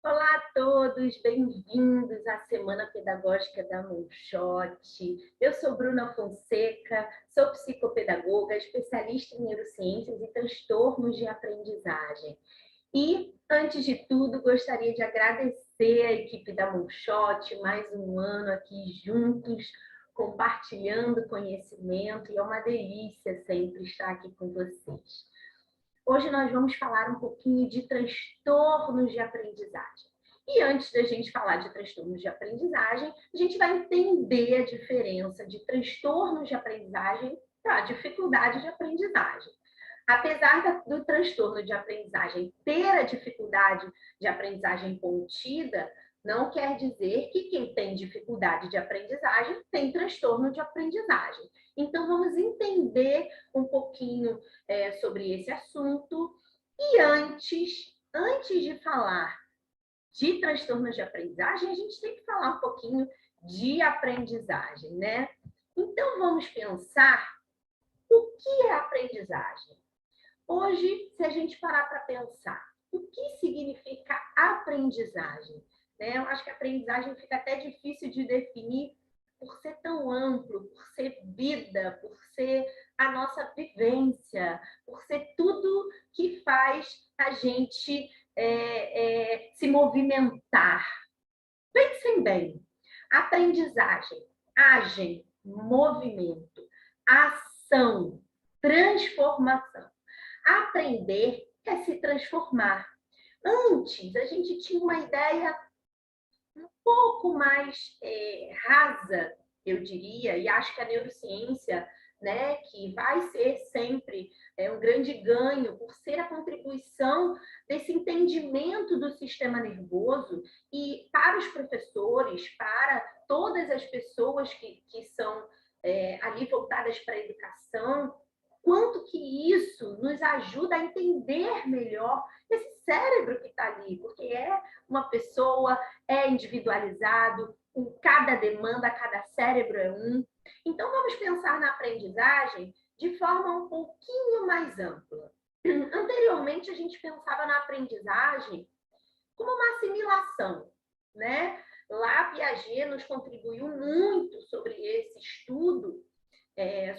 Olá a todos, bem-vindos à Semana Pedagógica da Moonshot. Eu sou Bruna Fonseca, sou psicopedagoga, especialista em neurociências e transtornos de aprendizagem. E, antes de tudo, gostaria de agradecer a equipe da Moonshot, mais um ano aqui juntos, compartilhando conhecimento, e é uma delícia sempre estar aqui com vocês. Hoje nós vamos falar um pouquinho de transtornos de aprendizagem. E antes da gente falar de transtornos de aprendizagem, a gente vai entender a diferença de transtornos de aprendizagem para dificuldade de aprendizagem. Apesar do transtorno de aprendizagem ter a dificuldade de aprendizagem contida, não quer dizer que quem tem dificuldade de aprendizagem tem transtorno de aprendizagem. Então, vamos entender um pouquinho sobre esse assunto. E antes de falar de transtornos de aprendizagem, a gente tem que falar um pouquinho de aprendizagem, né? Então, vamos pensar o que é aprendizagem. Hoje, se a gente parar para pensar, o que significa aprendizagem? Né? Eu acho que a aprendizagem fica até difícil de definir por ser tão amplo, por ser vida, por ser a nossa vivência, por ser tudo que faz a gente se movimentar. Pensem bem, aprendizagem, agem, movimento, ação, transformação. Aprender é se transformar. Antes, a gente tinha uma ideia um pouco mais rasa, eu diria, e acho que a neurociência, né, que vai ser sempre um grande ganho por ser a contribuição desse entendimento do sistema nervoso e para os professores, para todas as pessoas que são ali voltadas para a educação, quanto que isso nos ajuda a entender melhor esse cérebro que está ali, porque é uma pessoa, é individualizado, em cada demanda, cada cérebro é um. Então, vamos pensar na aprendizagem de forma um pouquinho mais ampla. Anteriormente, a gente pensava na aprendizagem como uma assimilação, né? Lá, Piaget nos contribuiu muito sobre esse estudo,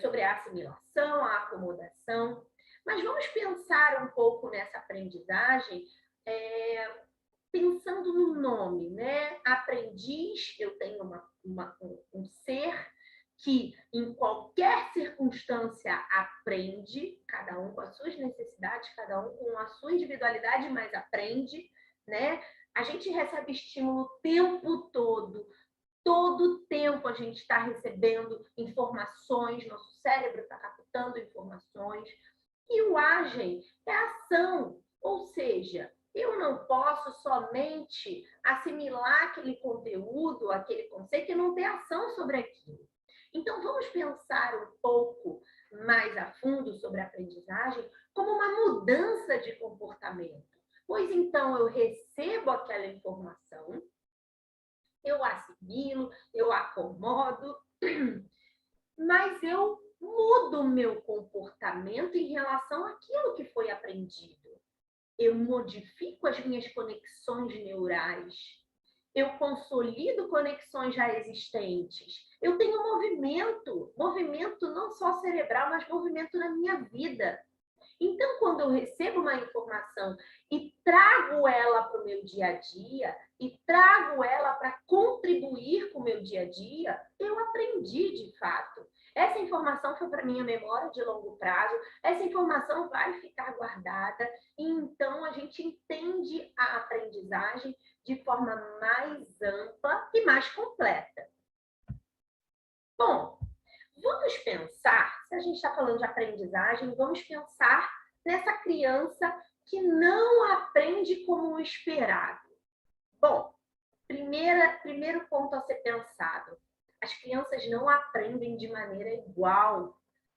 sobre a assimilação, a acomodação. Mas vamos pensar um pouco nessa aprendizagem, pensando no nome, né? Aprendiz, eu tenho um ser que em qualquer circunstância aprende, cada um com as suas necessidades, cada um com a sua individualidade, mas aprende, né? A gente recebe estímulo o tempo todo tempo a gente está recebendo informações, nosso cérebro está captando informações, e o agem é ação, ou seja, eu não posso somente assimilar aquele conteúdo, aquele conceito e não ter ação sobre aquilo. Então, vamos pensar um pouco mais a fundo sobre a aprendizagem como uma mudança de comportamento. Pois então, eu recebo aquela informação, eu assimilo, eu acomodo, mas eu mudo o meu comportamento em relação àquilo que foi aprendido. Eu modifico as minhas conexões neurais, eu consolido conexões já existentes, eu tenho movimento não só cerebral, mas movimento na minha vida. Então, quando eu recebo uma informação e trago ela para o meu dia a dia, e trago ela para contribuir com o meu dia a dia, eu aprendi de fato. Essa informação foi para minha memória de longo prazo, essa informação vai ficar guardada, e então a gente entende a aprendizagem de forma mais ampla e mais completa. Bom, vamos pensar, se a gente está falando de aprendizagem, vamos pensar nessa criança que não aprende como o esperado. Bom, primeiro ponto a ser pensado, as crianças não aprendem de maneira igual,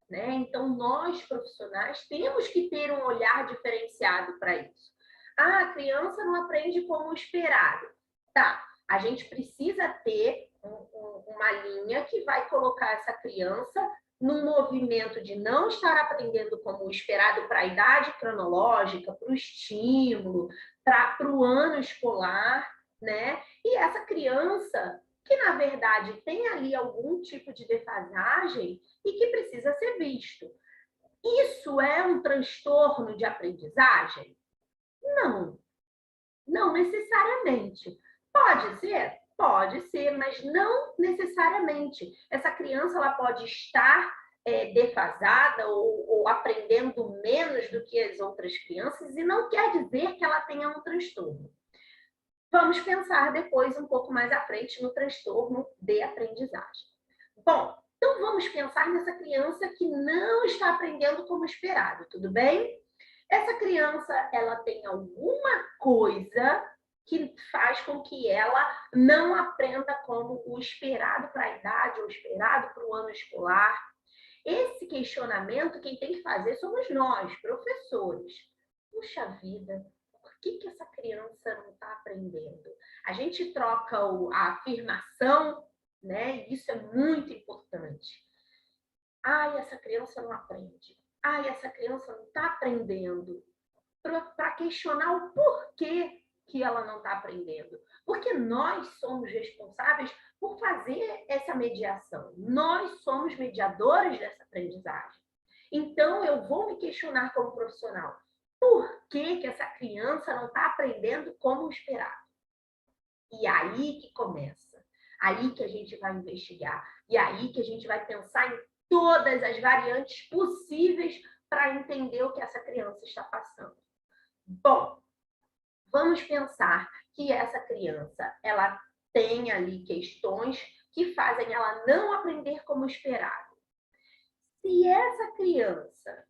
né? Então, nós, profissionais, temos que ter um olhar diferenciado para isso. Ah, a criança não aprende como esperado. Tá, a gente precisa ter uma linha que vai colocar essa criança num movimento de não estar aprendendo como esperado para a idade cronológica, para o estímulo, para o ano escolar, né? E essa criança que, na verdade, tem ali algum tipo de defasagem e que precisa ser visto. Isso é um transtorno de aprendizagem? Não, não necessariamente. Pode ser? Pode ser, mas não necessariamente. Essa criança ela pode estar defasada ou aprendendo menos do que as outras crianças e não quer dizer que ela tenha um transtorno. Vamos pensar depois, um pouco mais à frente, no transtorno de aprendizagem. Bom, então vamos pensar nessa criança que não está aprendendo como esperado, tudo bem? Essa criança, ela tem alguma coisa que faz com que ela não aprenda como o esperado para a idade, ou esperado para o ano escolar. Esse questionamento, quem tem que fazer somos nós, professores. Puxa vida, por que essa criança não está aprendendo? A gente troca a afirmação, né? Isso é muito importante. Ai, essa criança não aprende. Ai, essa criança não está aprendendo. Para questionar o porquê que ela não está aprendendo. Porque nós somos responsáveis por fazer essa mediação. Nós somos mediadores dessa aprendizagem. Então, eu vou me questionar como profissional. Por que essa criança não está aprendendo como esperado? E aí que começa. Aí que a gente vai investigar. E aí que a gente vai pensar em todas as variantes possíveis para entender o que essa criança está passando. Bom, vamos pensar que essa criança, ela tem ali questões que fazem ela não aprender como esperado. Se essa criança,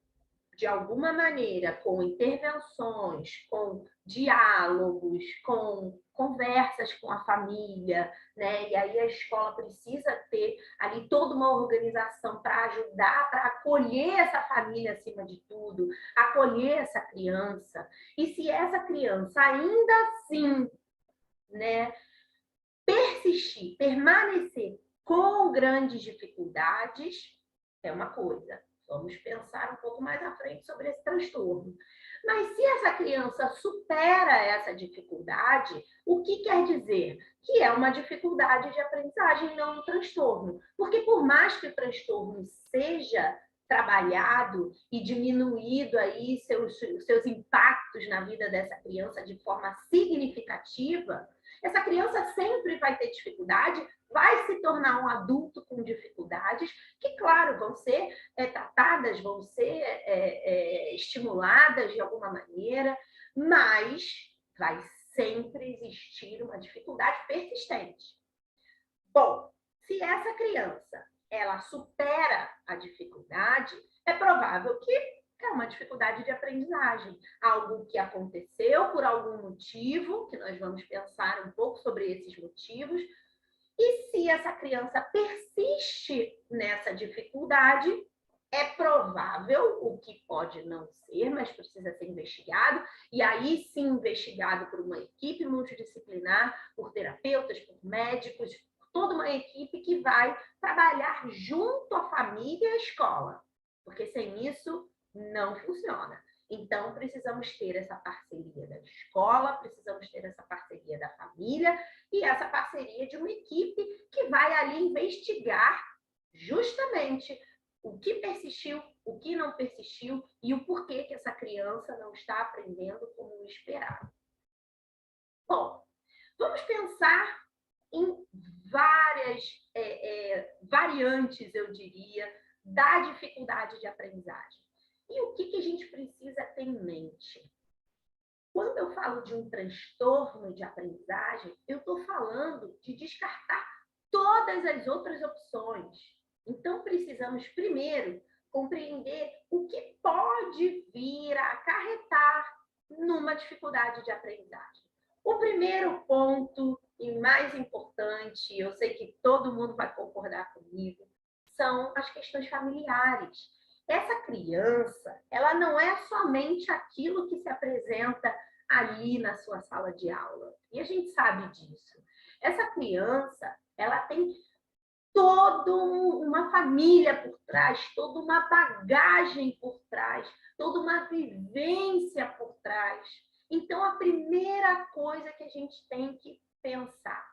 de alguma maneira, com intervenções, com diálogos, com conversas com a família, né? E aí a escola precisa ter ali toda uma organização para ajudar, para acolher essa família acima de tudo, acolher essa criança. E se essa criança ainda assim, né, persistir, permanecer com grandes dificuldades, é uma coisa. Vamos pensar um pouco mais à frente sobre esse transtorno. Mas se essa criança supera essa dificuldade, o que quer dizer? Que é uma dificuldade de aprendizagem, não um transtorno. Porque por mais que o transtorno seja trabalhado e diminuído aí seus impactos na vida dessa criança de forma significativa, essa criança sempre vai ter dificuldade, vai se tornar um adulto com dificuldades, que, claro, vão ser tratadas, vão ser estimuladas de alguma maneira, mas vai sempre existir uma dificuldade persistente. Bom, se essa criança ela supera a dificuldade, é provável que é uma dificuldade de aprendizagem, algo que aconteceu por algum motivo, que nós vamos pensar um pouco sobre esses motivos, e se essa criança persiste nessa dificuldade, é provável, o que pode não ser, mas precisa ser investigado, e aí sim investigado por uma equipe multidisciplinar, por terapeutas, por médicos, toda uma equipe que vai trabalhar junto à família e à escola, porque sem isso não funciona. Então, precisamos ter essa parceria da escola, precisamos ter essa parceria da família e essa parceria de uma equipe que vai ali investigar justamente o que persistiu, o que não persistiu e o porquê que essa criança não está aprendendo como esperado. Bom, vamos pensar em várias variantes, eu diria, da dificuldade de aprendizagem. E o que a gente precisa ter em mente? Quando eu falo de um transtorno de aprendizagem, eu estou falando de descartar todas as outras opções. Então, precisamos primeiro compreender o que pode vir a acarretar numa dificuldade de aprendizagem. O primeiro ponto e mais importante, eu sei que todo mundo vai concordar comigo, são as questões familiares. Essa criança, ela não é somente aquilo que se apresenta ali na sua sala de aula. E a gente sabe disso. Essa criança, ela tem toda uma família por trás, toda uma bagagem por trás, toda uma vivência por trás. Então, a primeira coisa que a gente tem que pensar,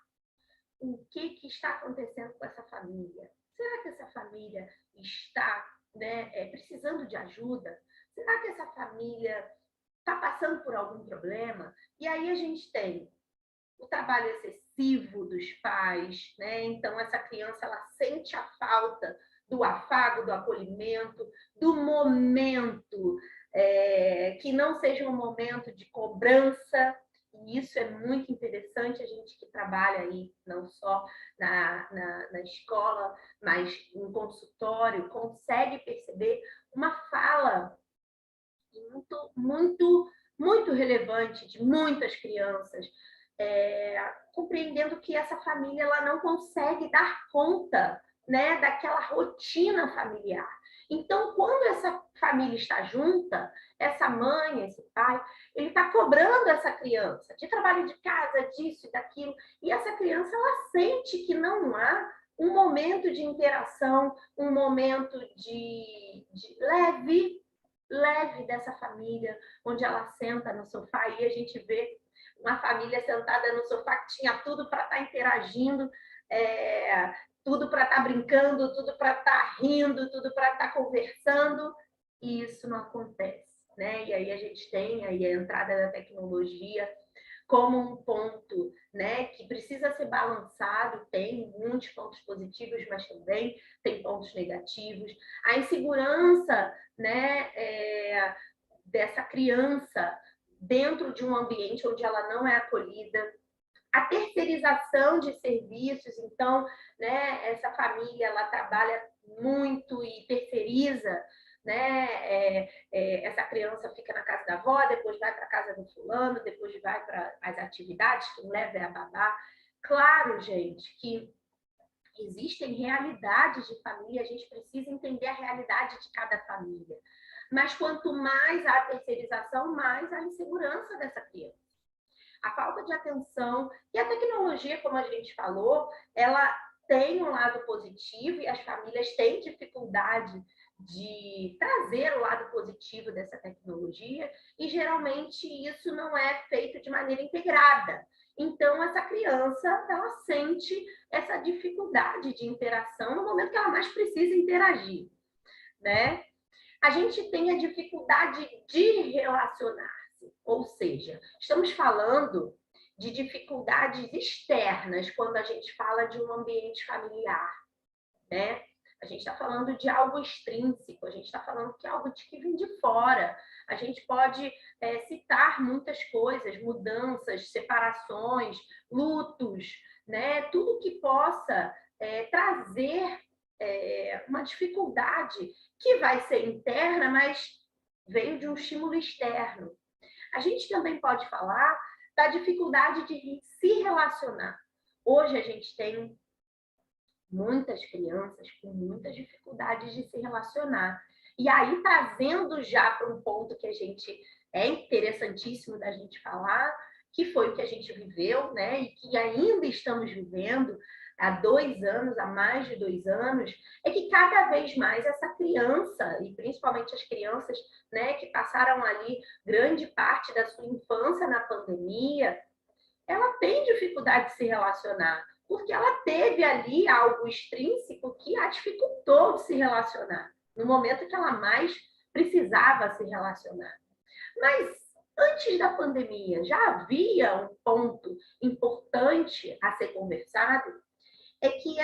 o que está acontecendo com essa família? Será que essa família está, né, precisando de ajuda? Será que essa família está passando por algum problema? E aí a gente tem o trabalho excessivo dos pais, né? Então essa criança ela sente a falta do afago, do acolhimento, do momento que não seja um momento de cobrança. E isso é muito interessante, a gente que trabalha aí, não só na escola, mas em consultório, consegue perceber uma fala muito relevante de muitas crianças, compreendendo que essa família ela não consegue dar conta, né, daquela rotina familiar. Então, quando essa família está junta, essa mãe, esse pai, ele está cobrando essa criança de trabalho de casa, disso e daquilo, e essa criança ela sente que não há um momento de interação, um momento de leve dessa família, onde ela senta no sofá e a gente vê uma família sentada no sofá que tinha tudo para estar interagindo, tudo para estar brincando, tudo para estar rindo, tudo para estar conversando, e isso não acontece, né? E aí a gente tem aí a entrada da tecnologia como um ponto, né, que precisa ser balançado, tem muitos pontos positivos, mas também tem pontos negativos. A insegurança, né, dessa criança dentro de um ambiente onde ela não é acolhida, a terceirização de serviços, então, né, essa família ela trabalha muito e terceiriza, né? Essa criança fica na casa da avó, depois vai para a casa do fulano, depois vai para as atividades, quem leva é a babá. Claro, gente, que existem realidades de família, a gente precisa entender a realidade de cada família. Mas quanto mais a terceirização, mais a insegurança dessa criança. A falta de atenção e a tecnologia, como a gente falou, ela tem um lado positivo e as famílias têm dificuldade de trazer o lado positivo dessa tecnologia e geralmente isso não é feito de maneira integrada. Então essa criança ela sente essa dificuldade de interação no momento que ela mais precisa interagir, né? A gente tem a dificuldade de relacionar-se, ou seja, estamos falando de dificuldades externas quando a gente fala de um ambiente familiar, né? A gente está falando de algo extrínseco, a gente está falando de algo que vem de fora. A gente pode citar muitas coisas, mudanças, separações, lutos, né? Tudo que possa trazer uma dificuldade que vai ser interna, mas veio de um estímulo externo. A gente também pode falar da dificuldade de se relacionar. Hoje a gente tem muitas crianças com muitas dificuldades de se relacionar. E aí, trazendo já para um ponto que a gente é interessantíssimo da gente falar, que foi o que a gente viveu, né? E que ainda estamos vivendo há 2 anos, há mais de 2 anos, é que cada vez mais essa criança, e principalmente as crianças, né, que passaram ali grande parte da sua infância na pandemia, ela tem dificuldade de se relacionar, porque ela teve ali algo extrínseco que a dificultou de se relacionar, no momento que ela mais precisava se relacionar. Mas antes da pandemia, já havia um ponto importante a ser conversado, é que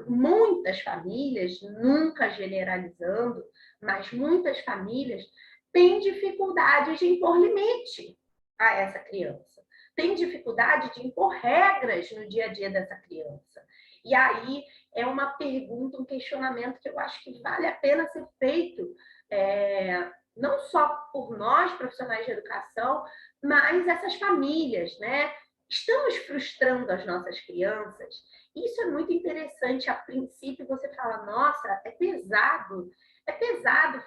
muitas famílias, nunca generalizando, mas muitas famílias têm dificuldade de impor limite a essa criança. Tem dificuldade de impor regras no dia a dia dessa criança. E aí é uma pergunta, um questionamento que eu acho que vale a pena ser feito, não só por nós, profissionais de educação, mas essas famílias, né? Estamos frustrando as nossas crianças? Isso é muito interessante. A princípio, você fala, nossa, é pesado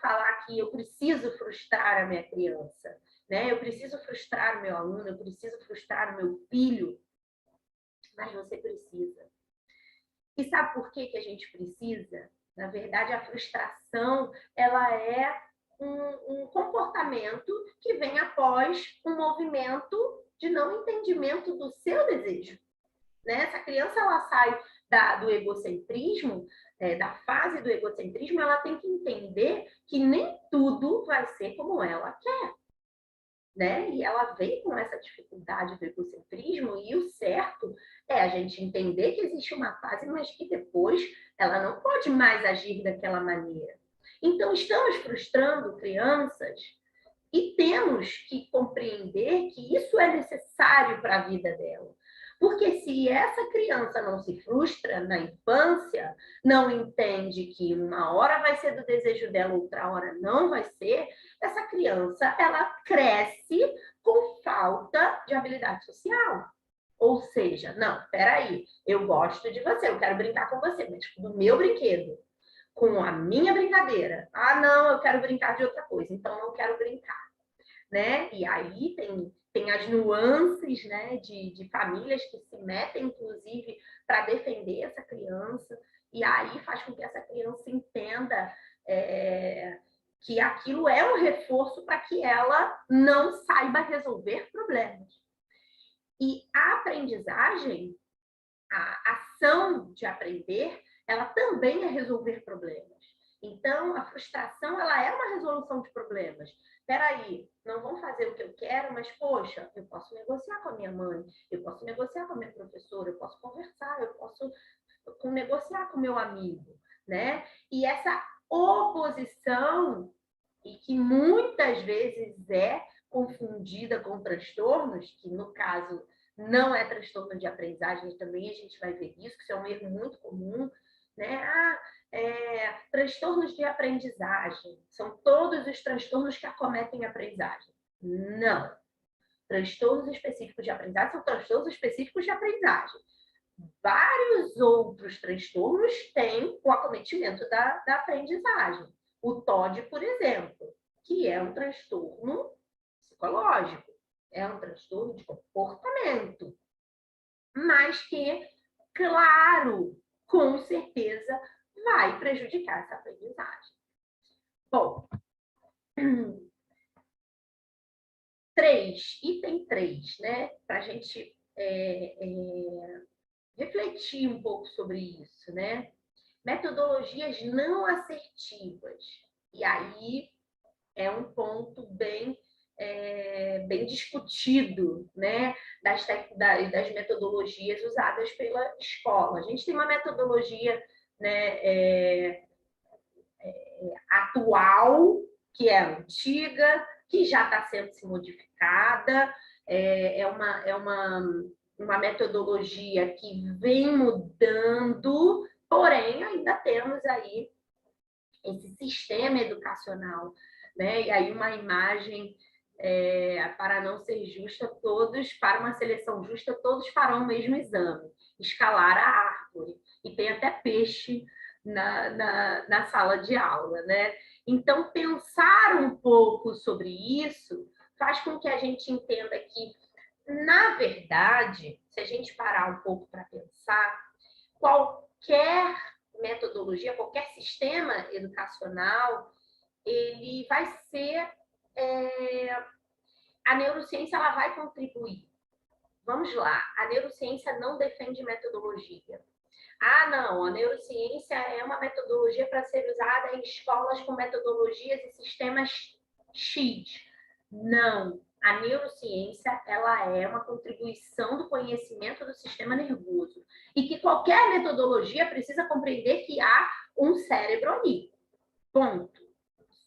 falar que eu preciso frustrar a minha criança, né? Eu preciso frustrar o meu aluno, eu preciso frustrar o meu filho, mas você precisa. E sabe por que que a gente precisa? Na verdade, a frustração, ela é um comportamento que vem após um movimento de não entendimento do seu desejo. Né? Essa criança, ela sai do egocentrismo, da fase do egocentrismo, ela tem que entender que nem tudo vai ser como ela quer. Né? E ela vem com essa dificuldade do egocentrismo, e o certo é a gente entender que existe uma fase, mas que depois ela não pode mais agir daquela maneira. Então, estamos frustrando crianças e temos que compreender que isso é necessário para a vida dela. Porque se essa criança não se frustra na infância, não entende que uma hora vai ser do desejo dela, outra hora não vai ser, essa criança, ela cresce com falta de habilidade social. Ou seja, não, peraí, eu gosto de você, eu quero brincar com você, mas do meu brinquedo, com a minha brincadeira. Ah, não, eu quero brincar de outra coisa, então não quero brincar. Né? E aí tem as nuances, né, de famílias que se metem, inclusive, para defender essa criança, e aí faz com que essa criança entenda que aquilo é um reforço para que ela não saiba resolver problemas. E a aprendizagem, a ação de aprender, ela também é resolver problemas. Então, a frustração, ela é uma resolução de problemas. Peraí, não vão fazer o que eu quero, mas, poxa, eu posso negociar com a minha mãe, eu posso negociar com a minha professora, eu posso conversar, eu posso negociar com o meu amigo, né? E essa oposição, e que muitas vezes é confundida com transtornos, que no caso não é transtorno de aprendizagem, também a gente vai ver isso, que isso é um erro muito comum, né? Transtornos de aprendizagem são todos os transtornos que acometem a aprendizagem. Não. Transtornos específicos de aprendizagem são transtornos específicos de aprendizagem. Vários outros transtornos têm o acometimento da aprendizagem. O TOD, por exemplo, que é um transtorno psicológico, é um transtorno de comportamento, mas que, claro, com certeza, vai prejudicar essa aprendizagem. Bom, item 3, né? Para a gente refletir um pouco sobre isso, né? Metodologias não assertivas. E aí é um ponto bem discutido, né? Das metodologias usadas pela escola. A gente tem uma metodologia, né, atual, que é antiga, que já está sendo se modificada, é uma metodologia que vem mudando, porém ainda temos aí esse sistema educacional, né? E aí uma imagem para não ser justa, para uma seleção justa, todos farão o mesmo exame, escalar a árvore, e tem até peixe na sala de aula, né? Então, pensar um pouco sobre isso faz com que a gente entenda que, na verdade, se a gente parar um pouco para pensar, qualquer metodologia, qualquer sistema educacional, ele vai ser... a neurociência, ela vai contribuir. Vamos lá, a neurociência não defende metodologia. Ah, não, a neurociência é uma metodologia para ser usada em escolas com metodologias e sistemas X. Não, a neurociência, ela é uma contribuição do conhecimento do sistema nervoso. E que qualquer metodologia precisa compreender que há um cérebro ali. Ponto.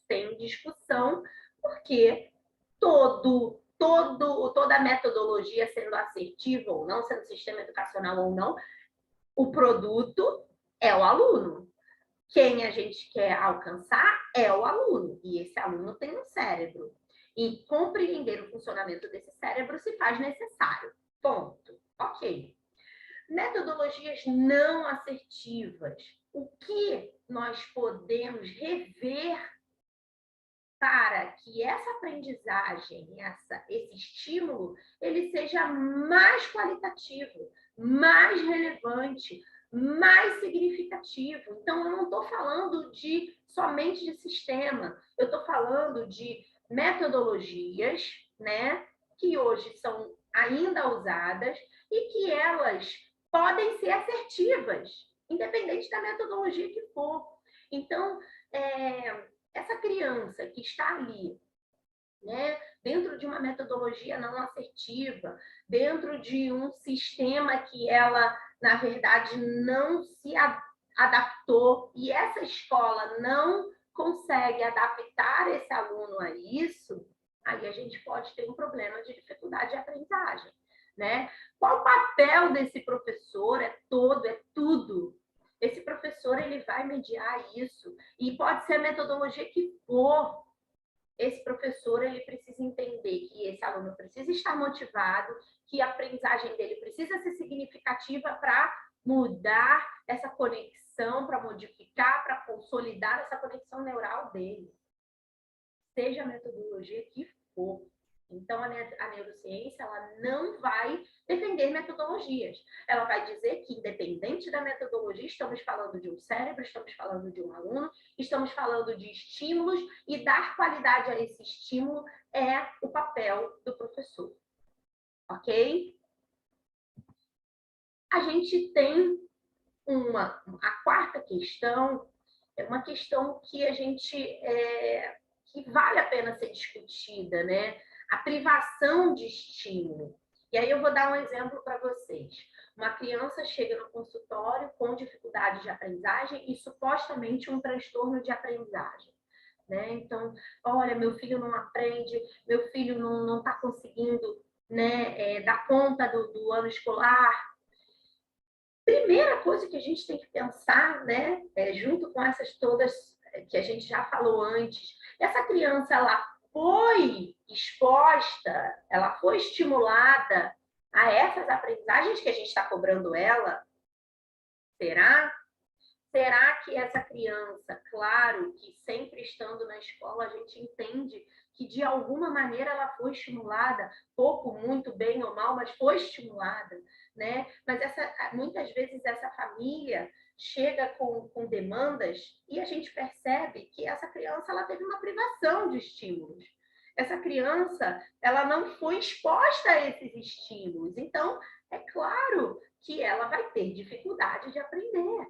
Sem discussão, porque toda a metodologia, sendo assertiva ou não, sendo sistema educacional ou não, o produto é o aluno. Quem a gente quer alcançar é o aluno. E esse aluno tem um cérebro. E compreender o funcionamento desse cérebro se faz necessário. Ponto. Ok. Metodologias não assertivas. O que nós podemos rever para que essa aprendizagem, esse estímulo, ele seja mais qualitativo, mais relevante, mais significativo. Então, eu não estou falando somente de sistema, eu estou falando de metodologias, né, que hoje são ainda usadas e que elas podem ser assertivas, independente da metodologia que for. Então, essa criança que está ali, né, dentro de uma metodologia não assertiva, dentro de um sistema que ela, na verdade, não se adaptou, e essa escola não consegue adaptar esse aluno a isso, aí a gente pode ter um problema de dificuldade de aprendizagem, né? Qual o papel desse professor? É todo, é tudo. Esse professor, ele vai mediar isso, e pode ser a metodologia que for. Esse professor, ele precisa entender que esse aluno precisa estar motivado, que a aprendizagem dele precisa ser significativa para mudar essa conexão, para modificar, para consolidar essa conexão neural dele. Seja a metodologia que for. Então, a neurociência, ela não vai defender metodologias. Ela vai dizer que, independente da metodologia, estamos falando de um cérebro, estamos falando de um aluno, estamos falando de estímulos, e dar qualidade a esse estímulo é o papel do professor. Ok? A gente tem a quarta questão, é uma questão que a gente que vale a pena ser discutida, né? A privação de estímulo. E aí eu vou dar um exemplo para vocês. Uma criança chega no consultório com dificuldade de aprendizagem e supostamente um transtorno de aprendizagem, né? Então, olha, meu filho não aprende, meu filho não está conseguindo, né, dar conta do ano escolar. Primeira coisa que a gente tem que pensar, né, junto com essas todas que a gente já falou antes, essa criança, ela foi exposta, ela foi estimulada a essas aprendizagens que a gente está cobrando ela? Será? Será que essa criança, claro que sempre estando na escola, a gente entende que de alguma maneira ela foi estimulada, pouco, muito, bem ou mal, mas foi estimulada, né? Mas muitas vezes essa família chega com demandas e a gente percebe que essa criança, ela teve uma privação de estímulos. Essa criança, ela não foi exposta a esses estímulos. Então, é claro que ela vai ter dificuldade de aprender,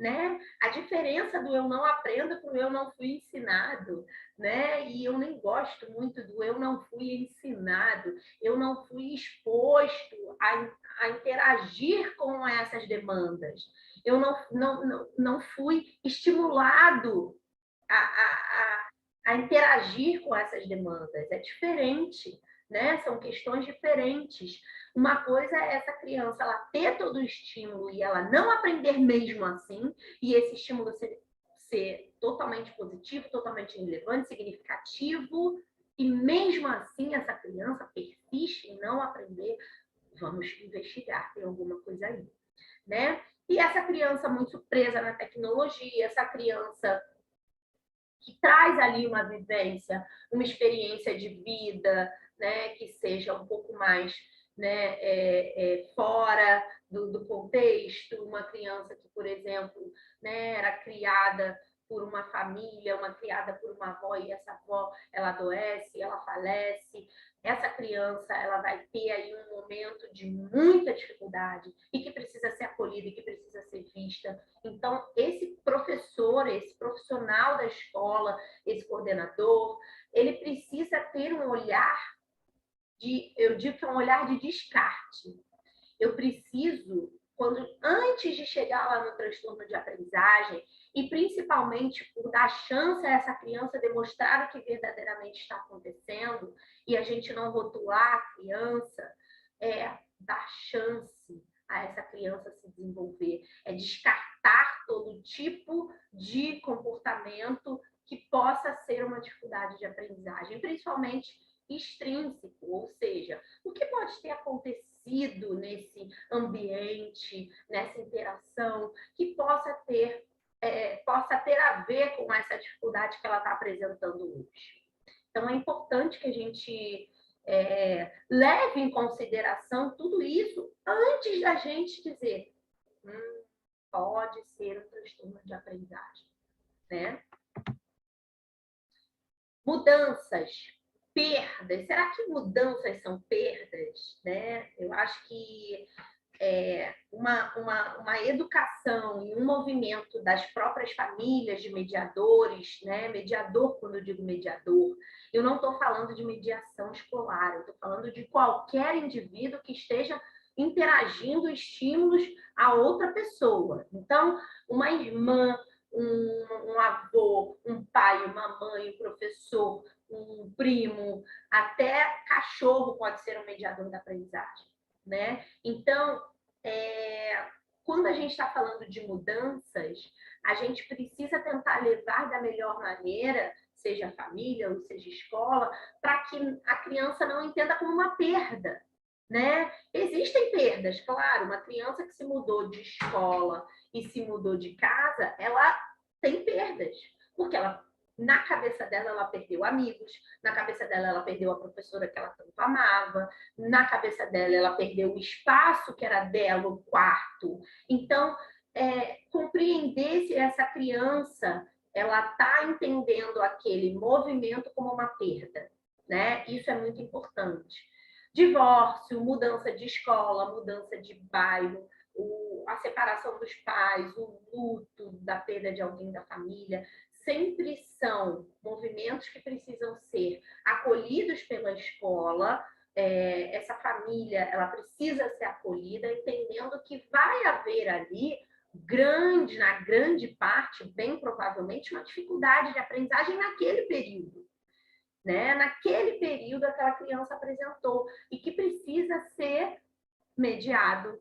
né? A diferença do eu não aprendo para o eu não fui ensinado, né? E eu nem gosto muito do eu não fui ensinado, eu não fui exposto a interagir com essas demandas, eu não fui estimulado a interagir com essas demandas. É diferente, né? São questões diferentes. Uma coisa é essa criança ela ter todo o estímulo e ela não aprender mesmo assim, e esse estímulo ser totalmente positivo, totalmente relevante, significativo, e mesmo assim essa criança persiste em não aprender. Vamos investigar, tem alguma coisa aí, né? E essa criança muito presa na tecnologia, essa criança que traz ali uma vivência, uma experiência de vida, né, que seja um pouco mais, né, fora do contexto, uma criança que, por exemplo, né, era criada por uma família, uma criada por uma avó, e essa avó, ela adoece, ela falece. Essa criança, ela vai ter aí um momento de muita dificuldade e que precisa ser acolhida e que precisa ser vista. Então, esse professor, esse profissional da escola, esse coordenador, ele precisa ter um olhar eu digo que é um olhar de descarte. Eu preciso, antes de chegar lá no transtorno de aprendizagem, e principalmente por dar chance a essa criança demonstrar o que verdadeiramente está acontecendo, e a gente não rotular a criança, dar chance a essa criança se desenvolver, é descartar todo tipo de comportamento que possa ser uma dificuldade de aprendizagem, principalmente extrínseco, ou seja, o que pode ter acontecido nesse ambiente, nessa interação, que possa ter a ver com essa dificuldade que ela está apresentando hoje. Então, é importante que a gente leve em consideração tudo isso antes da gente dizer pode ser um transtorno de aprendizagem, né? Mudanças, perdas. Será que mudanças são perdas, né? Eu acho que uma educação e um movimento das próprias famílias de mediadores, né? Mediador, quando eu digo mediador, eu não estou falando de mediação escolar, eu estou falando de qualquer indivíduo que esteja interagindo estímulos a outra pessoa. Então, uma irmã, um avô, um pai, uma mãe, um professor, um primo, até cachorro pode ser um mediador da aprendizagem, né? Então, quando a gente está falando de mudanças, a gente precisa tentar levar da melhor maneira, seja família ou seja escola, para que a criança não entenda como uma perda, né? Existem perdas, claro. Uma criança que se mudou de escola e se mudou de casa, ela tem perdas, porque ela, na cabeça dela, ela perdeu amigos, na cabeça dela, ela perdeu a professora que ela tanto amava, na cabeça dela, ela perdeu o espaço que era dela, o quarto. Então, compreender se essa criança ela está entendendo aquele movimento como uma perda, né? Isso é muito importante. Divórcio, mudança de escola, mudança de bairro, a separação dos pais, o luto da perda de alguém da família, sempre são movimentos que precisam ser acolhidos pela escola. Essa família ela precisa ser acolhida, entendendo que vai haver ali na grande parte, bem provavelmente, uma dificuldade de aprendizagem naquele período, né? Naquele período aquela criança apresentou e que precisa ser mediado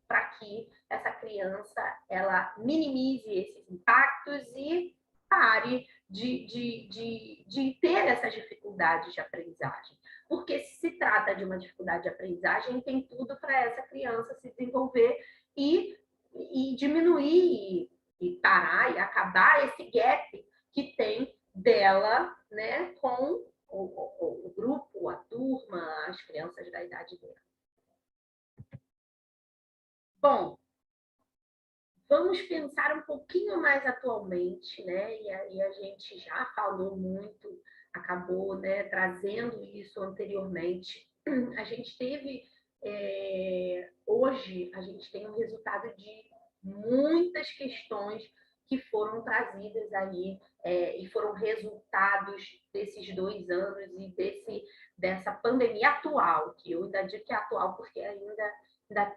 para que essa criança ela minimize esses impactos e pare de ter essas dificuldades de aprendizagem. Porque se trata de uma dificuldade de aprendizagem, tem tudo para essa criança se desenvolver e diminuir e parar e acabar esse gap que tem dela, né, com o grupo, a turma, as crianças da idade dela. Bom, vamos pensar um pouquinho mais atualmente, né? E aí a gente já falou muito, acabou, né, trazendo isso anteriormente. A gente teve, hoje, a gente tem um resultado de muitas questões que foram trazidas aí e foram resultados desses 2 anos e dessa pandemia atual, que eu ainda digo que é atual porque ainda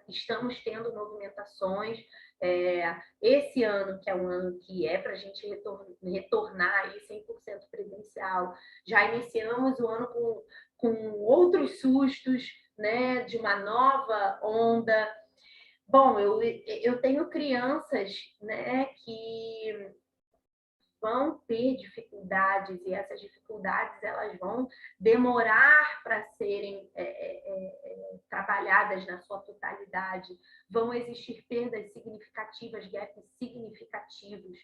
estamos tendo movimentações. Esse ano, que é um ano que é para a gente retornar aí 100% presencial, já iniciamos o ano com outros sustos, né, de uma nova onda. Bom, eu tenho crianças, né, que vão ter dificuldades e essas dificuldades elas vão demorar para serem trabalhadas na sua totalidade, vão existir perdas significativas, gaps significativos,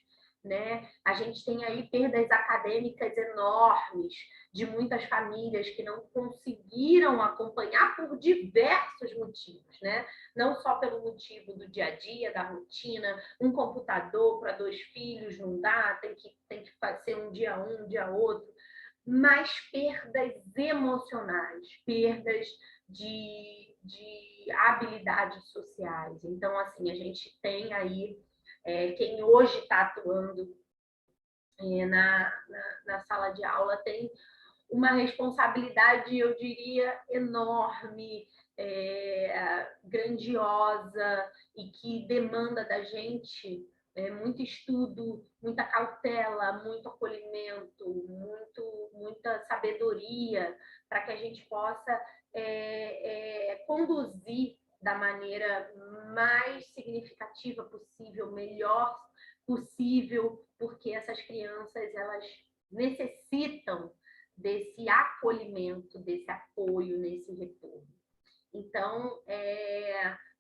né? A gente tem aí perdas acadêmicas enormes de muitas famílias que não conseguiram acompanhar por diversos motivos, né? Não só pelo motivo do dia a dia, da rotina, um computador para 2 filhos não dá, tem que fazer um dia outro, mas perdas emocionais, perdas de habilidades sociais. Então, assim, a gente tem aí quem hoje está atuando na sala de aula tem uma responsabilidade, eu diria, enorme, grandiosa e que demanda da gente muito estudo, muita cautela, muito acolhimento, muita sabedoria para que a gente possa conduzir da maneira mais significativa possível, melhor possível, porque essas crianças elas necessitam desse acolhimento, desse apoio, nesse retorno. Então,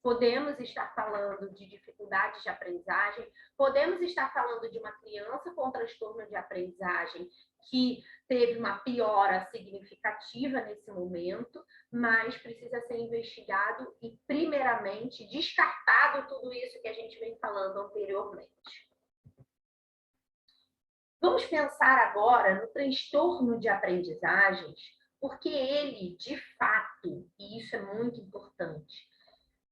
podemos estar falando de dificuldades dificuldades de aprendizagem, podemos estar falando de uma criança com transtorno de aprendizagem que teve uma piora significativa nesse momento, mas precisa ser investigado e, primeiramente, descartado tudo isso que a gente vem falando anteriormente. Vamos pensar agora no transtorno de aprendizagens, porque ele, de fato, e isso é muito importante,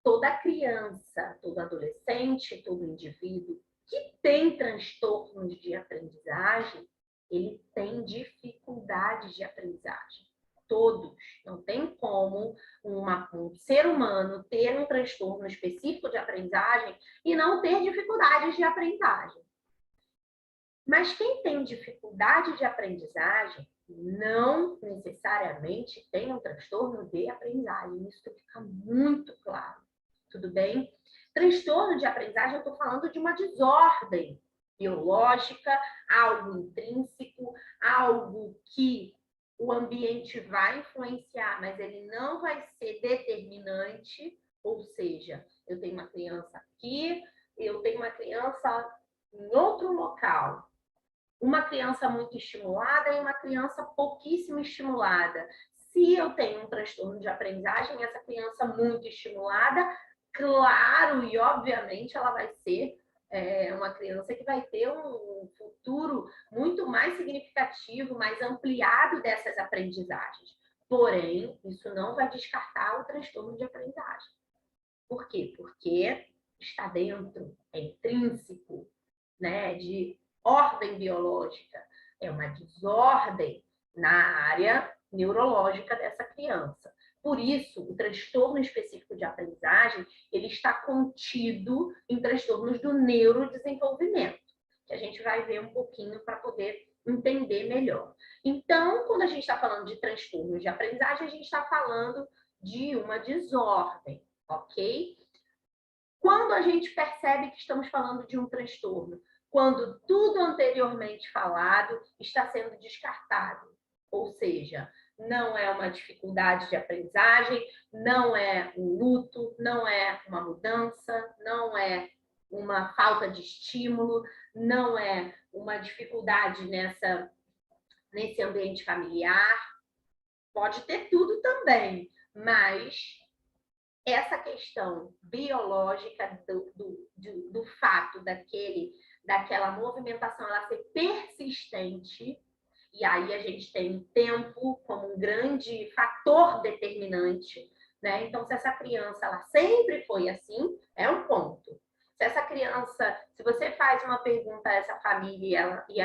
toda criança, todo adolescente, todo indivíduo que tem transtornos de aprendizagem, ele tem dificuldades de aprendizagem. Todos. Não tem como um ser humano ter um transtorno específico de aprendizagem e não ter dificuldades de aprendizagem. Mas quem tem dificuldade de aprendizagem não necessariamente tem um transtorno de aprendizagem. Isso fica muito claro. Tudo bem? Transtorno de aprendizagem, eu estou falando de uma desordem biológica, algo intrínseco, algo que o ambiente vai influenciar, mas ele não vai ser determinante. Ou seja, eu tenho uma criança aqui, eu tenho uma criança em outro local. Uma criança muito estimulada e uma criança pouquíssimo estimulada. Se eu tenho um transtorno de aprendizagem, essa criança muito estimulada, claro e obviamente ela vai ser uma criança que vai ter um futuro muito mais significativo, mais ampliado dessas aprendizagens. Porém, isso não vai descartar o transtorno de aprendizagem. Por quê? Porque está dentro, é intrínseco, né, de ordem biológica, é uma desordem na área neurológica dessa criança. Por isso, o transtorno específico de aprendizagem, ele está contido em transtornos do neurodesenvolvimento, que a gente vai ver um pouquinho para poder entender melhor. Então, quando a gente está falando de transtornos de aprendizagem, a gente está falando de uma desordem, ok? Quando a gente percebe que estamos falando de um transtorno? Quando tudo anteriormente falado está sendo descartado. Ou seja, não é uma dificuldade de aprendizagem, não é um luto, não é uma mudança, não é uma falta de estímulo, não é uma dificuldade nesse ambiente familiar. Pode ter tudo também, mas essa questão biológica do fato daquela movimentação ela ser persistente, e aí a gente tem o tempo como um grande fator determinante, né? Então, se essa criança ela sempre foi assim, é um ponto. Se essa criança, se você faz uma pergunta a essa família e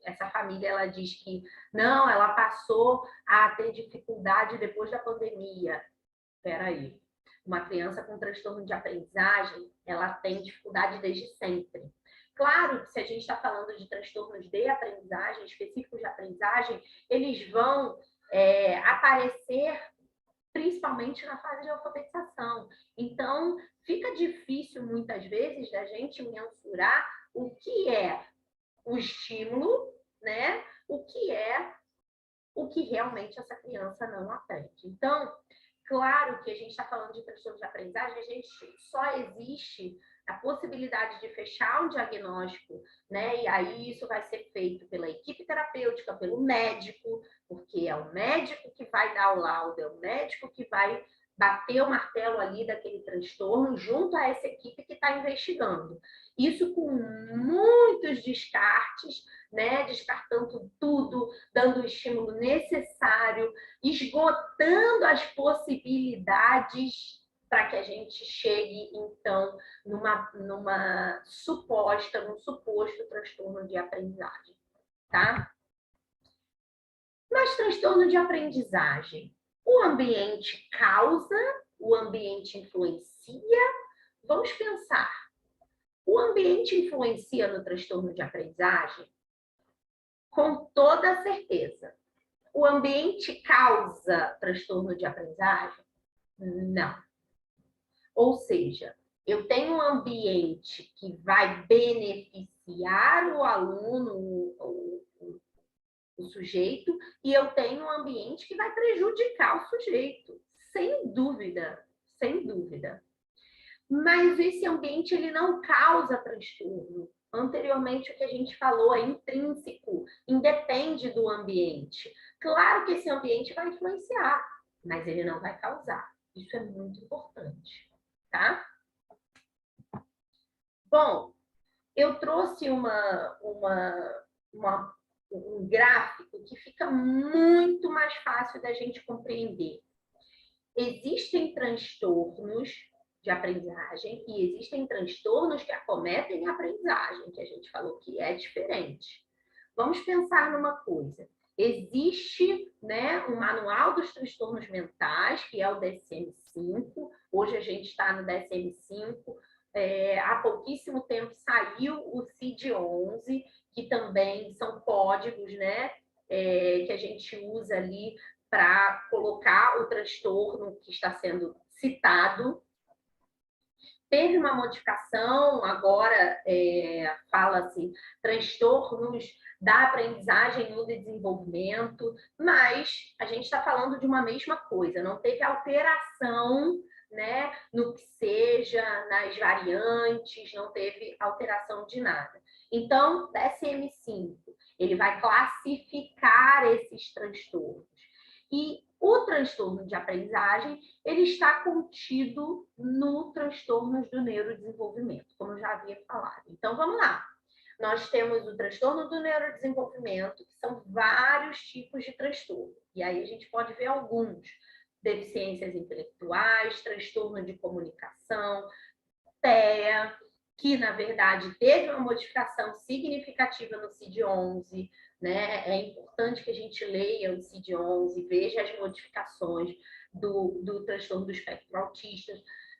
essa família ela diz que não, ela passou a ter dificuldade depois da pandemia. Espera aí. Uma criança com transtorno de aprendizagem, ela tem dificuldade desde sempre. Claro que se a gente está falando de transtornos de aprendizagem, específicos de aprendizagem, eles vão aparecer principalmente na fase de alfabetização. Então, fica difícil, muitas vezes, da gente mensurar o que é o estímulo, né? O que realmente essa criança não aprende. Então, claro que a gente está falando de transtorno de aprendizagem, a gente só existe a possibilidade de fechar um diagnóstico, né? E aí isso vai ser feito pela equipe terapêutica, pelo médico, porque é o médico que vai dar o laudo, é o médico que vai bater o martelo ali daquele transtorno junto a essa equipe que está investigando. Isso com muitos descartes, né? Descartando tudo, dando o estímulo necessário, esgotando as possibilidades para que a gente chegue, então, num suposto transtorno de aprendizagem, tá? Mas transtorno de aprendizagem, o ambiente causa, o ambiente influencia? Vamos pensar. O ambiente influencia no transtorno de aprendizagem? Com toda certeza. O ambiente causa transtorno de aprendizagem? Não. Ou seja, eu tenho um ambiente que vai beneficiar o aluno, o sujeito, e eu tenho um ambiente que vai prejudicar o sujeito. Sem dúvida, sem dúvida. mas esse ambiente ele não causa transtorno. Anteriormente, o que a gente falou é intrínseco, independe do ambiente. Claro que esse ambiente vai influenciar, mas ele não vai causar. Isso é muito importante, tá? Bom, eu trouxe um gráfico que fica muito mais fácil da gente compreender. Existem transtornos de aprendizagem e existem transtornos que acometem a aprendizagem, que a gente falou que é diferente. Vamos pensar numa coisa. Existe, né, um manual dos transtornos mentais, que é o DSM-5. Hoje a gente está no DSM-5. Há pouquíssimo tempo saiu o CID-11, que também são códigos, né, que a gente usa ali para colocar o transtorno que está sendo citado. Teve uma modificação, agora fala-se transtornos da aprendizagem no desenvolvimento, mas a gente está falando de uma mesma coisa, não teve alteração, né, no que seja, nas variantes, não teve alteração de nada. Então, DSM-5, ele vai classificar esses transtornos. E o transtorno de aprendizagem, ele está contido no transtornos do neurodesenvolvimento, como eu já havia falado. Então, vamos lá. Nós temos o transtorno do neurodesenvolvimento, que são vários tipos de transtorno. E aí a gente pode ver alguns. Deficiências intelectuais, transtorno de comunicação, TEA, que, na verdade, teve uma modificação significativa no CID-11, né? É importante que a gente leia o CID-11, veja as modificações do transtorno do espectro autista.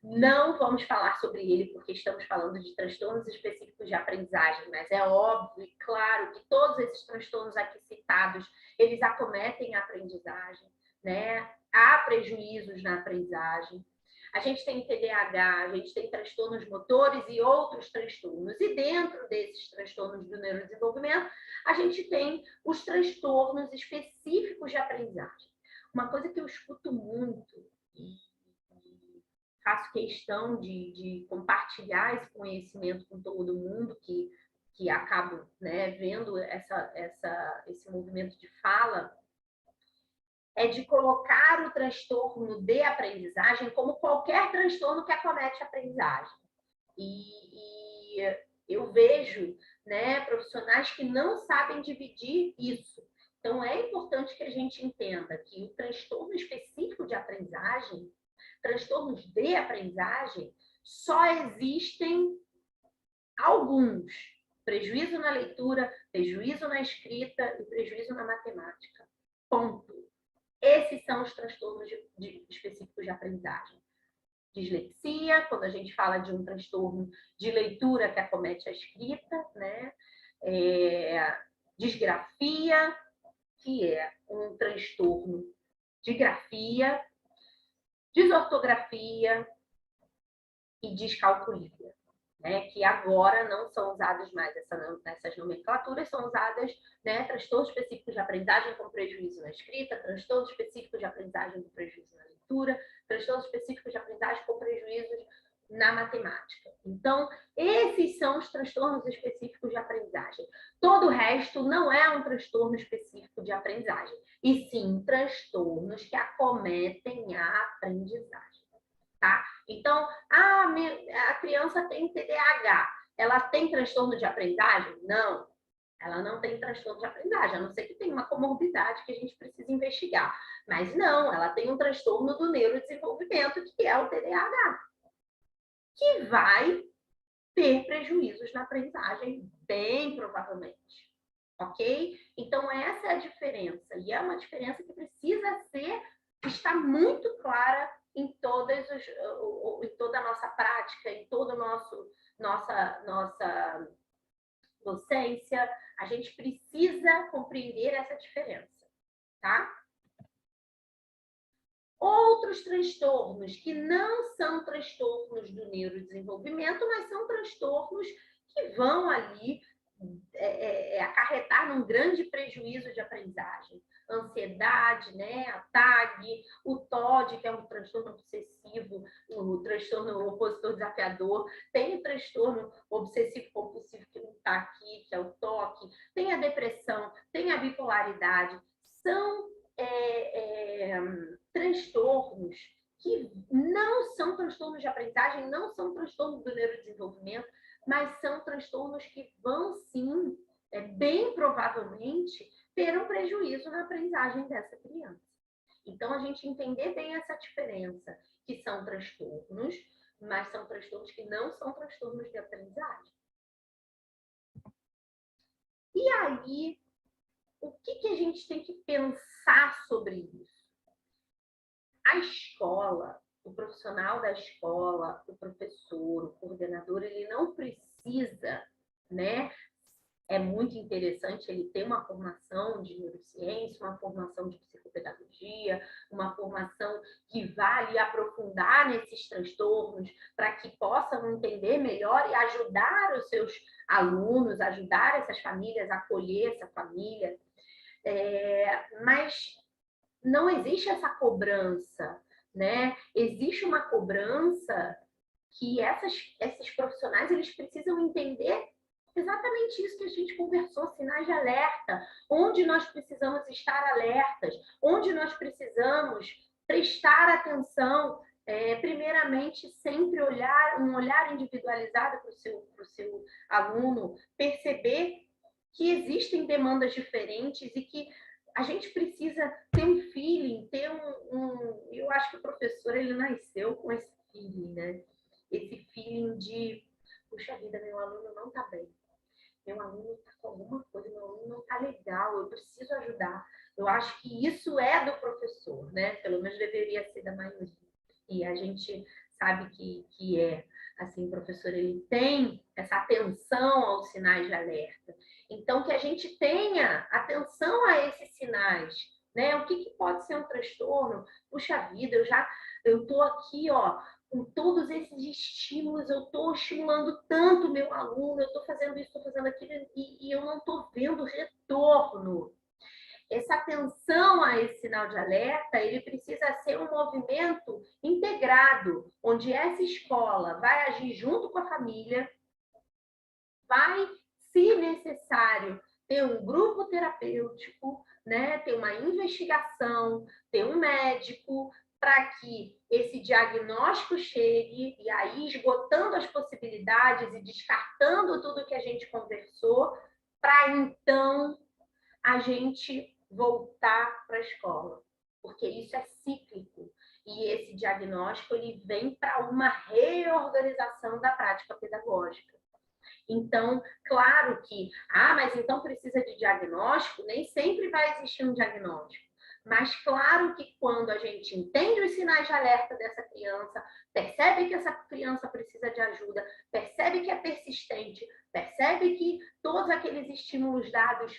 Não vamos falar sobre ele porque estamos falando de transtornos específicos de aprendizagem, mas é óbvio e claro que todos esses transtornos aqui citados, eles acometem a aprendizagem, né? Há prejuízos na aprendizagem. A gente tem TDAH, a gente tem transtornos motores e outros transtornos. E dentro desses transtornos do neurodesenvolvimento, a gente tem os transtornos específicos de aprendizagem. Uma coisa que eu escuto muito e faço questão de compartilhar esse conhecimento com todo mundo que acabo, né, vendo esse movimento de fala, é de colocar o transtorno de aprendizagem como qualquer transtorno que acomete a aprendizagem. E eu vejo, né, profissionais que não sabem dividir isso. Então, é importante que a gente entenda que o transtorno específico de aprendizagem, transtornos de aprendizagem, só existem alguns. Prejuízo na leitura, prejuízo na escrita e prejuízo na matemática. Ponto. Esses são os transtornos específicos de aprendizagem. Dislexia, quando a gente fala de um transtorno de leitura que acomete a escrita, né? Disgrafia, que é um transtorno de grafia, desortografia e descalculia, né? Que agora não são usadas mais essas nomenclaturas, são usadas, né, transtornos específicos de aprendizagem com prejuízo na escrita, transtornos específicos de aprendizagem com prejuízo na leitura, transtornos específicos de aprendizagem com prejuízos na matemática. Então, esses são os transtornos específicos de aprendizagem. Todo o resto não é um transtorno específico de aprendizagem, e sim transtornos que acometem a aprendizagem. Tá? Então, a criança tem TDAH, ela tem transtorno de aprendizagem? Não, ela não tem transtorno de aprendizagem, a não ser que tenha uma comorbidade que a gente precisa investigar. Mas não, ela tem um transtorno do neurodesenvolvimento, que é o TDAH, que vai ter prejuízos na aprendizagem, bem provavelmente. Ok? Então, essa é a diferença. E é uma diferença que precisa estar muito clara em toda a nossa prática, em toda a nossa docência. A gente precisa compreender essa diferença, tá? Outros transtornos que não são transtornos do neurodesenvolvimento, mas são transtornos que vão ali acarretar num grande prejuízo de aprendizagem. Ansiedade, né? A TAG, o TOD, que é um transtorno obsessivo compulsivo, o transtorno opositor desafiador, tem o transtorno obsessivo compulsivo que não está aqui, que é o TOC, tem a depressão, tem a bipolaridade. São transtornos que não são transtornos de aprendizagem, não são transtornos do neurodesenvolvimento, mas são transtornos que vão sim, bem provavelmente, ter um prejuízo na aprendizagem dessa criança. Então, a gente entender bem essa diferença, que são transtornos, mas são transtornos que não são transtornos de aprendizagem. E aí, o que a gente tem que pensar sobre isso? A escola, o profissional da escola, o professor, o coordenador, ele não precisa, né? É muito interessante ele ter uma formação de neurociência, uma formação de psicopedagogia, uma formação que vá ali aprofundar nesses transtornos para que possam entender melhor e ajudar os seus alunos, ajudar essas famílias, acolher essa família. Mas não existe essa cobrança, né? Existe uma cobrança que esses profissionais eles precisam entender exatamente isso que a gente conversou, sinais de alerta, onde nós precisamos estar alertas, onde nós precisamos prestar atenção, primeiramente sempre um olhar individualizado para o seu aluno, perceber que existem demandas diferentes e que a gente precisa ter um feeling, ter eu acho que o professor ele nasceu com esse feeling, né? Esse feeling de, puxa vida, meu aluno não está bem. Meu aluno está com alguma coisa, meu aluno não está legal, eu preciso ajudar. Eu acho que isso é do professor, né? Pelo menos deveria ser da maioria. E a gente sabe que é assim, o professor ele tem essa atenção aos sinais de alerta. Então, que a gente tenha atenção a esses sinais, né? O que pode ser um transtorno? Puxa vida, eu estou aqui, ó, com todos esses estímulos, eu estou estimulando tanto meu aluno, eu estou fazendo isso, estou fazendo aquilo, e eu não estou vendo retorno. Essa atenção a esse sinal de alerta, ele precisa ser um movimento integrado, onde essa escola vai agir junto com a família, vai, se necessário, ter um grupo terapêutico, né? Ter uma investigação, ter um médico, para que esse diagnóstico chegue, e aí esgotando as possibilidades e descartando tudo que a gente conversou, para então a gente voltar para a escola, porque isso é cíclico. E esse diagnóstico ele vem para uma reorganização da prática pedagógica. Então, claro que, mas então precisa de diagnóstico, nem sempre vai existir um diagnóstico. Mas claro que quando a gente entende os sinais de alerta dessa criança, percebe que essa criança precisa de ajuda, percebe que é persistente, percebe que todos aqueles estímulos dados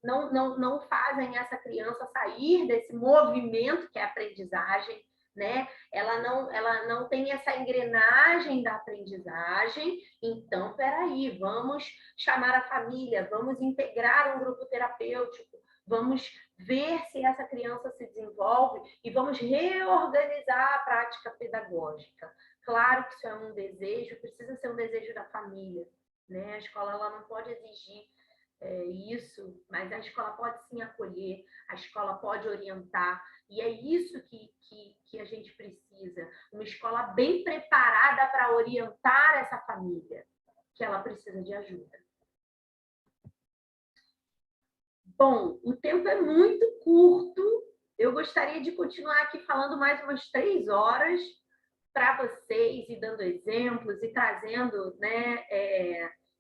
não fazem essa criança sair desse movimento que é a aprendizagem, né? Ela não tem essa engrenagem da aprendizagem. Então, peraí, vamos chamar a família, vamos integrar um grupo terapêutico, vamos ver se essa criança se desenvolve e vamos reorganizar a prática pedagógica. Claro que isso é um desejo, precisa ser um desejo da família, né? A escola ela não pode exigir isso, mas a escola pode sim acolher, a escola pode orientar, e é isso que a gente precisa, uma escola bem preparada para orientar essa família, que ela precisa de ajuda. Bom, o tempo é muito curto, eu gostaria de continuar aqui falando mais umas 3 horas para vocês, e dando exemplos, e trazendo, né,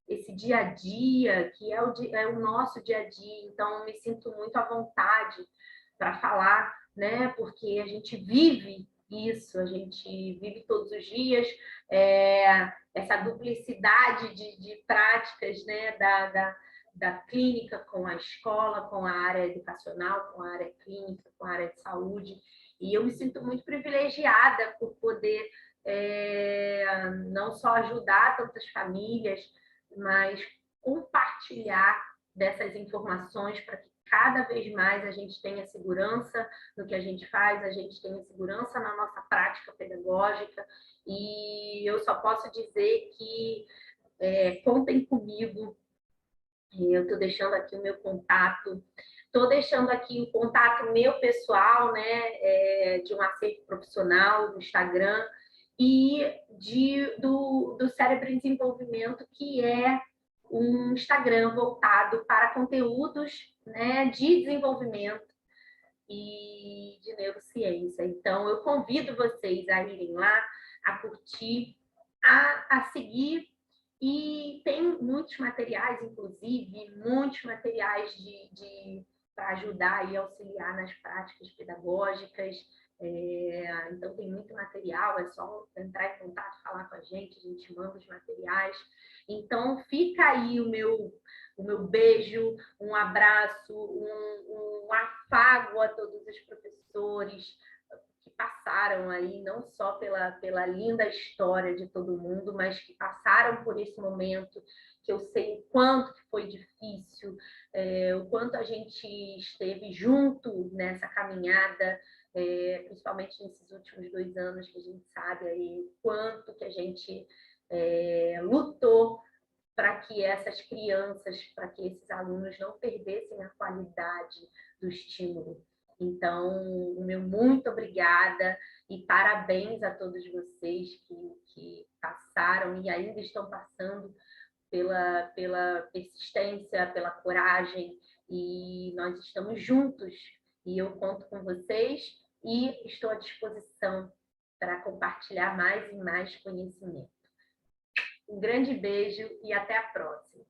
esse dia a dia, que é o nosso dia a dia, então me sinto muito à vontade para falar, né? Porque a gente vive isso, a gente vive todos os dias essa duplicidade de práticas, né? Da clínica com a escola, com a área educacional, com a área clínica, com a área de saúde, e eu me sinto muito privilegiada por poder não só ajudar tantas famílias, mas compartilhar dessas informações para que cada vez mais a gente tenha segurança no que a gente faz, a gente tenha segurança na nossa prática pedagógica. pedagógica, e eu só posso dizer que contem comigo. Eu estou deixando aqui o meu contato, estou deixando aqui o contato meu pessoal, né, de um acervo profissional no Instagram, e do Cérebro em Desenvolvimento, que é um Instagram voltado para conteúdos, né, de desenvolvimento e de neurociência. Então, eu convido vocês a irem lá, a curtir, a seguir. E tem muitos materiais, inclusive, muitos materiais para ajudar e auxiliar nas práticas pedagógicas. Então, tem muito material, é só entrar em contato, falar com a gente manda os materiais. Então, fica aí o meu beijo, um abraço, um afago a todos os professores que passaram aí, não só pela linda história de todo mundo, mas que passaram por esse momento, que eu sei o quanto foi difícil, o quanto a gente esteve junto nessa caminhada, principalmente nesses últimos 2 anos, que a gente sabe aí o quanto que a gente lutou para que essas crianças, para que esses alunos não perdessem a qualidade do estímulo. Então, o meu muito obrigada e parabéns a todos vocês que passaram e ainda estão passando pela persistência, pela coragem, e nós estamos juntos e eu conto com vocês e estou à disposição para compartilhar mais e mais conhecimento. Um grande beijo e até a próxima.